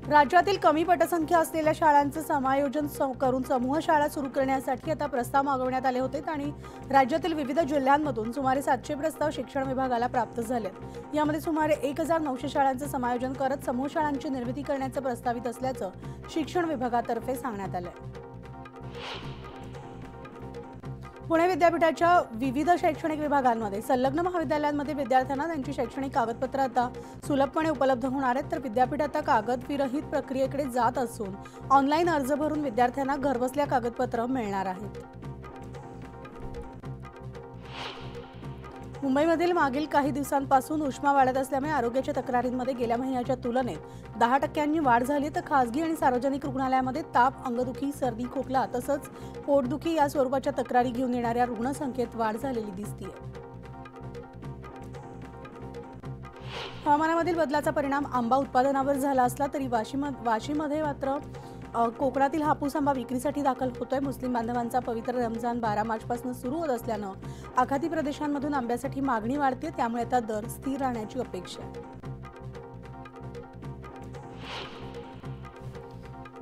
राज्यातील कमी पटसंख्या असलेल्या शाळांचं समायोजन करून समूह शाळा सुरू करण्यासाठी आता प्रस्ताव मागवण्यात आले होते आणि राज्यातील विविध जिल्ह्यांमधून सुमारे 700 प्रस्ताव शिक्षण विभागाला प्राप्त झालेत। यामध्ये सुमारे 1900 शाळांचं समायोजन करत समूह शाळांची निर्मिती करण्याचं प्रस्तावित असल्याचं शिक्षण विभागातर्फे सांगण्यात आलं। पुणे विद्यापीठाच्या विविध शैक्षणिक विभागांमध्ये संलग्न महाविद्यालयांमध्ये विद्यार्थ्यांना त्यांची शैक्षणिक कागदपत्र आता सुलभपणे उपलब्ध होणार आहेत। तर विद्यापीठ आता कागद विरहित प्रक्रियेकडे जात असून ऑनलाईन अर्ज भरून विद्यार्थ्यांना घरबसल्या कागदपत्र मिळणार आहेत। मुंबईमधील मागील काही दिवसांपासून उष्मा वाढत असल्यामुळे आरोग्याच्या तक्रारींमध्ये गेल्या महिन्याच्या तुलनेत 10% वाढ झाली। तर खासगी आणि सार्वजनिक रुग्णालयामध्ये ताप, अंगदुखी, सर्दी, खोकला तसंच पोटदुखी या स्वरूपाच्या तक्रारी घेऊन येणाऱ्या रुग्णसंख्येत वाढ झालेली दिसते। हवामानामधील बदलाचा परिणाम आंबा उत्पादनावर झाला असला तरी वाशीमध्ये मात्र कोकणातील हापूस आंबा विक्रीसाठी दाखल होतोय। मुस्लिम बांधवांचा पवित्र रमजान 12 मार्चपासून सुरू होत असल्यानं आखाती प्रदेशांमधून आंब्यासाठी मागणी वाढते, त्यामुळे आता दर स्थिर राहण्याची अपेक्षा आहे।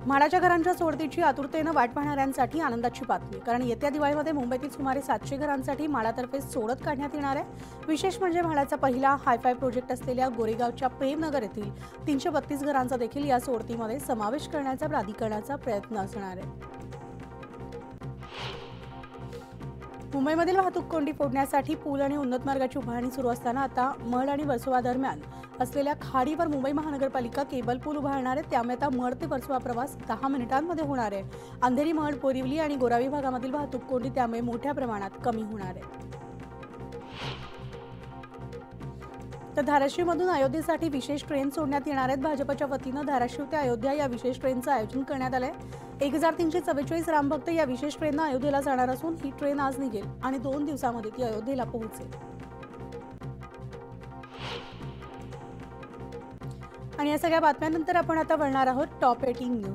म्हाडाच्या घरांच्या सोडतीची आतुरतेनं वाट पाहणाऱ्यांसाठी आनंदाची बातमी, कारण येत्या दिवाळीमध्ये मुंबईतील सुमारे 700 घरांसाठी म्हाडातर्फे सोडत काढण्यात येणार आहे। विशेष म्हणजे म्हाडाचा पहिला हायफाय प्रोजेक्ट असलेल्या गोरेगावच्या प्रेमनगर येथील 332 घरांचा देखील या सोडतीमध्ये समावेश करण्याचा प्राधिकरणाचा प्रयत्न असणार आहे। मुंबईमधील वाहतूक कोंडी फोडण्यासाठी पूल आणि उन्नत मार्गाची उभारणी सुरू असताना आता महड आणि वर्सोवा दरम्यान असलेल्या खाडीवर मुंबई महानगरपालिका केबल पूल उभारणार आहे। त्यामुळे आता महड ते वर्सोवा प्रवास 10 मिनिटांमध्ये होणार आहे। अंधेरी, महड, बोरिवली आणि गोरावी भागामधील वाहतूक कोंडी त्यामुळे मोठ्या प्रमाणात कमी होणार आहे। तर धाराशिवमधून अयोध्येसाठी विशेष ट्रेन सोडण्यात येणार आहेत। भाजपच्या वतीनं धाराशिव ते अयोध्या या विशेष ट्रेनचं आयोजन करण्यात आलंय। 1344 रामभक्त या विशेष ट्रेननं अयोध्येला जाणार असून ही ट्रेन आज निघेल आणि 2 दिवसांमध्ये ती अयोध्येला पोहोचेल। आणि या सगळ्या बातम्यांनंतर आपण आता वळणार आहोत टॉप 18 न्यूज।